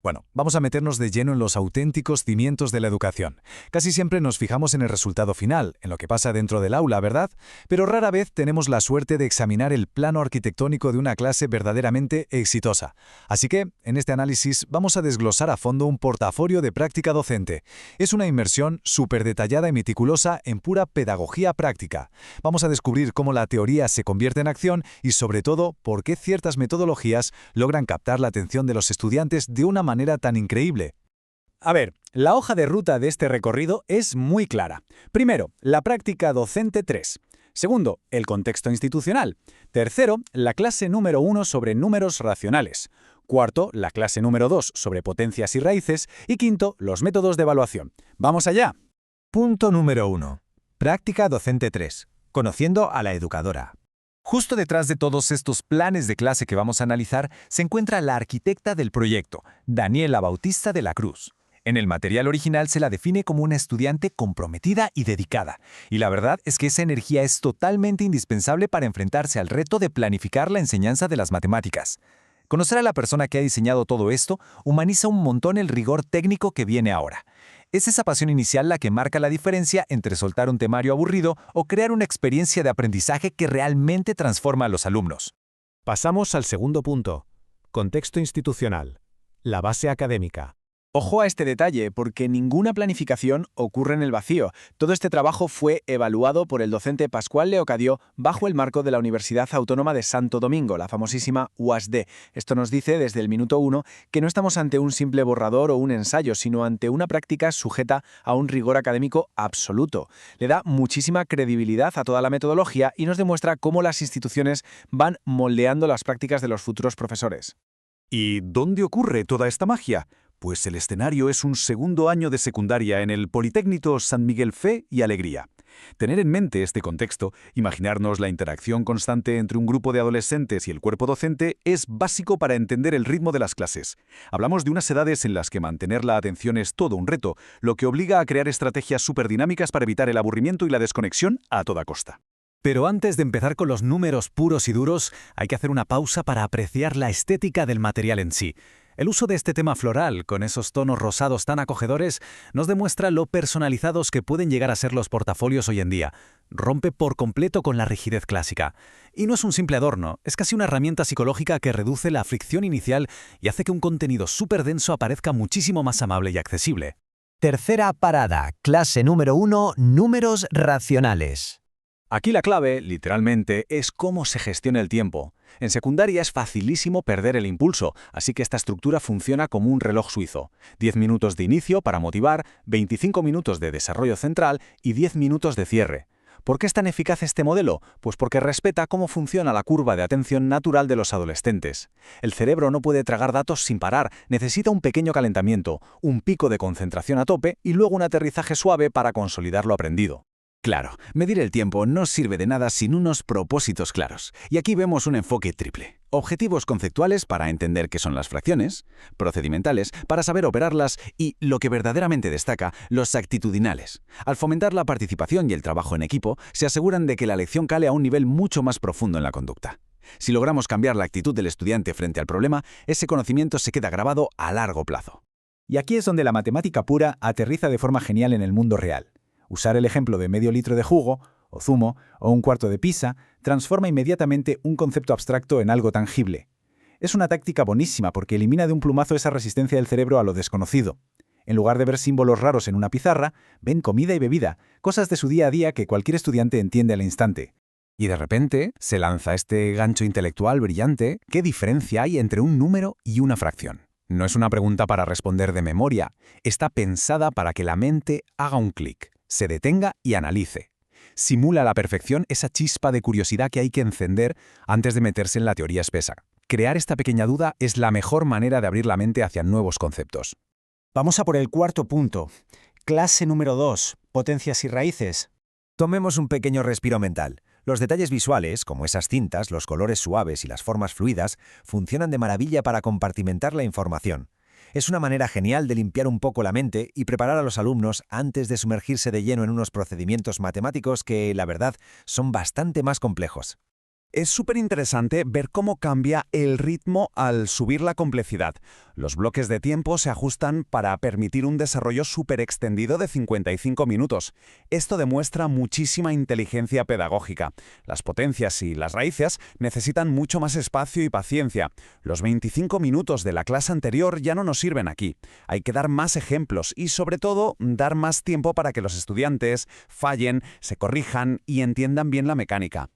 Bueno, vamos a meternos de lleno en los auténticos cimientos de la educación. Casi siempre nos fijamos en el resultado final, en lo que pasa dentro del aula, ¿verdad? Pero rara vez tenemos la suerte de examinar el plano arquitectónico de una clase verdaderamente exitosa. Así que, en este análisis, vamos a desglosar a fondo un portafolio de práctica docente. Es una inmersión súper detallada y meticulosa en pura pedagogía práctica. Vamos a descubrir cómo la teoría se convierte en acción y, sobre todo, por qué ciertas metodologías logran captar la atención de los estudiantes de una manera tan increíble. A ver, la hoja de ruta de este recorrido es muy clara. Primero, la práctica docente 3. Segundo, el contexto institucional. Tercero, la clase número 1 sobre números racionales. Cuarto, la clase número 2 sobre potencias y raíces. Y quinto, los métodos de evaluación. ¡Vamos allá! Punto número 1. Práctica docente 3. Conociendo a la educadora. Justo detrás de todos estos planes de clase que vamos a analizar se encuentra la arquitecta del proyecto, Daniela Bautista de la Cruz. En el material original se la define como una estudiante comprometida y dedicada, y la verdad es que esa energía es totalmente indispensable para enfrentarse al reto de planificar la enseñanza de las matemáticas. Conocer a la persona que ha diseñado todo esto humaniza un montón el rigor técnico que viene ahora. Es esa pasión inicial la que marca la diferencia entre soltar un temario aburrido o crear una experiencia de aprendizaje que realmente transforma a los alumnos. Pasamos al segundo punto. Contexto institucional. La base académica. Ojo a este detalle, porque ninguna planificación ocurre en el vacío. Todo este trabajo fue evaluado por el docente Pascual Leocadio bajo el marco de la Universidad Autónoma de Santo Domingo, la famosísima UASD. Esto nos dice desde el minuto 1 que no estamos ante un simple borrador o un ensayo, sino ante una práctica sujeta a un rigor académico absoluto. Le da muchísima credibilidad a toda la metodología y nos demuestra cómo las instituciones van moldeando las prácticas de los futuros profesores. ¿Y dónde ocurre toda esta magia? Pues el escenario es un segundo año de secundaria en el Politécnico San Miguel Fe y Alegría. Tener en mente este contexto, imaginarnos la interacción constante entre un grupo de adolescentes y el cuerpo docente, es básico para entender el ritmo de las clases. Hablamos de unas edades en las que mantener la atención es todo un reto, lo que obliga a crear estrategias superdinámicas para evitar el aburrimiento y la desconexión a toda costa. Pero antes de empezar con los números puros y duros, hay que hacer una pausa para apreciar la estética del material en sí. El uso de este tema floral, con esos tonos rosados tan acogedores, nos demuestra lo personalizados que pueden llegar a ser los portafolios hoy en día. Rompe por completo con la rigidez clásica. Y no es un simple adorno, es casi una herramienta psicológica que reduce la fricción inicial y hace que un contenido súper denso aparezca muchísimo más amable y accesible. Tercera parada. Clase número 1. Números racionales. Aquí la clave, literalmente, es cómo se gestiona el tiempo. En secundaria es facilísimo perder el impulso, así que esta estructura funciona como un reloj suizo. 10 minutos de inicio para motivar, 25 minutos de desarrollo central y 10 minutos de cierre. ¿Por qué es tan eficaz este modelo? Pues porque respeta cómo funciona la curva de atención natural de los adolescentes. El cerebro no puede tragar datos sin parar, necesita un pequeño calentamiento, un pico de concentración a tope y luego un aterrizaje suave para consolidar lo aprendido. Claro, medir el tiempo no sirve de nada sin unos propósitos claros. Y aquí vemos un enfoque triple. Objetivos conceptuales para entender qué son las fracciones, procedimentales para saber operarlas y, lo que verdaderamente destaca, los actitudinales. Al fomentar la participación y el trabajo en equipo, se aseguran de que la lección cale a un nivel mucho más profundo en la conducta. Si logramos cambiar la actitud del estudiante frente al problema, ese conocimiento se queda grabado a largo plazo. Y aquí es donde la matemática pura aterriza de forma genial en el mundo real. Usar el ejemplo de medio litro de jugo, o zumo, o un cuarto de pizza, transforma inmediatamente un concepto abstracto en algo tangible. Es una táctica buenísima porque elimina de un plumazo esa resistencia del cerebro a lo desconocido. En lugar de ver símbolos raros en una pizarra, ven comida y bebida, cosas de su día a día que cualquier estudiante entiende al instante. Y de repente se lanza este gancho intelectual brillante. ¿Qué diferencia hay entre un número y una fracción? No es una pregunta para responder de memoria, está pensada para que la mente haga un clic, se detenga y analice. Simula a la perfección esa chispa de curiosidad que hay que encender antes de meterse en la teoría espesa. Crear esta pequeña duda es la mejor manera de abrir la mente hacia nuevos conceptos. Vamos a por el cuarto punto. Clase número 2. Potencias y raíces. Tomemos un pequeño respiro mental. Los detalles visuales, como esas cintas, los colores suaves y las formas fluidas, funcionan de maravilla para compartimentar la información. Es una manera genial de limpiar un poco la mente y preparar a los alumnos antes de sumergirse de lleno en unos procedimientos matemáticos que, la verdad, son bastante más complejos. Es súper interesante ver cómo cambia el ritmo al subir la complejidad. Los bloques de tiempo se ajustan para permitir un desarrollo súper extendido de 55 minutos. Esto demuestra muchísima inteligencia pedagógica. Las potencias y las raíces necesitan mucho más espacio y paciencia. Los 25 minutos de la clase anterior ya no nos sirven aquí. Hay que dar más ejemplos y, sobre todo, dar más tiempo para que los estudiantes fallen, se corrijan y entiendan bien la mecánica.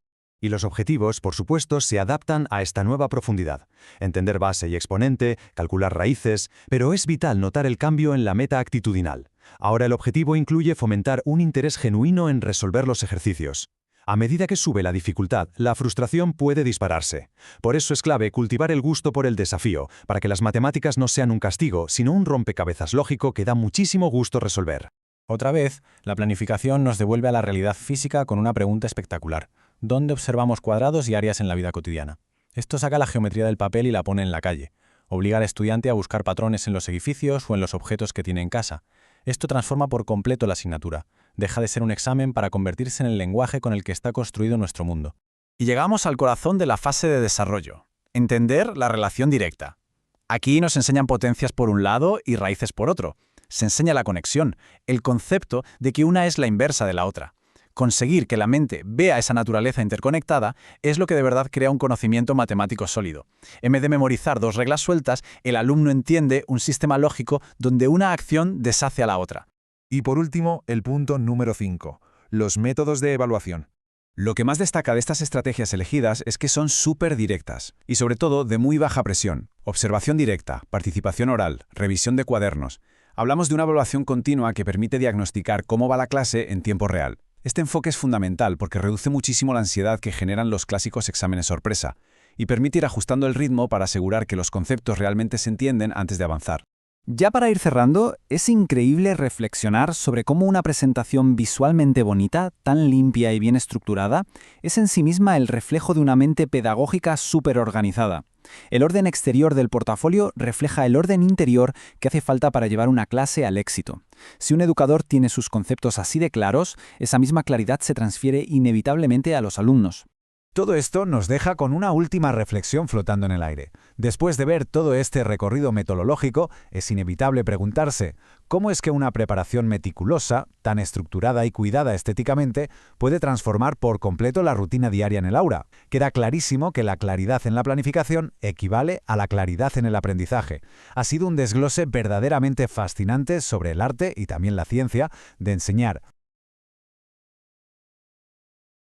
Y los objetivos, por supuesto, se adaptan a esta nueva profundidad. Entender base y exponente, calcular raíces, pero es vital notar el cambio en la meta actitudinal. Ahora el objetivo incluye fomentar un interés genuino en resolver los ejercicios. A medida que sube la dificultad, la frustración puede dispararse. Por eso es clave cultivar el gusto por el desafío, para que las matemáticas no sean un castigo, sino un rompecabezas lógico que da muchísimo gusto resolver. Otra vez, la planificación nos devuelve a la realidad física con una pregunta espectacular. ¿Dónde observamos cuadrados y áreas en la vida cotidiana? Esto saca la geometría del papel y la pone en la calle. Obliga al estudiante a buscar patrones en los edificios o en los objetos que tiene en casa. Esto transforma por completo la asignatura. Deja de ser un examen para convertirse en el lenguaje con el que está construido nuestro mundo. Y llegamos al corazón de la fase de desarrollo. Entender la relación directa. Aquí nos enseñan potencias por un lado y raíces por otro. Se enseña la conexión, el concepto de que una es la inversa de la otra. Conseguir que la mente vea esa naturaleza interconectada es lo que de verdad crea un conocimiento matemático sólido. En vez de memorizar dos reglas sueltas, el alumno entiende un sistema lógico donde una acción deshace a la otra. Y por último, el punto número 5, los métodos de evaluación. Lo que más destaca de estas estrategias elegidas es que son súper directas y sobre todo de muy baja presión. Observación directa, participación oral, revisión de cuadernos. Hablamos de una evaluación continua que permite diagnosticar cómo va la clase en tiempo real. Este enfoque es fundamental porque reduce muchísimo la ansiedad que generan los clásicos exámenes sorpresa y permite ir ajustando el ritmo para asegurar que los conceptos realmente se entienden antes de avanzar. Ya para ir cerrando, es increíble reflexionar sobre cómo una presentación visualmente bonita, tan limpia y bien estructurada, es en sí misma el reflejo de una mente pedagógica súper organizada. El orden exterior del portafolio refleja el orden interior que hace falta para llevar una clase al éxito. Si un educador tiene sus conceptos así de claros, esa misma claridad se transfiere inevitablemente a los alumnos. Todo esto nos deja con una última reflexión flotando en el aire. Después de ver todo este recorrido metodológico, es inevitable preguntarse ¿cómo es que una preparación meticulosa, tan estructurada y cuidada estéticamente, puede transformar por completo la rutina diaria en el aula? Queda clarísimo que la claridad en la planificación equivale a la claridad en el aprendizaje. Ha sido un desglose verdaderamente fascinante sobre el arte y también la ciencia de enseñar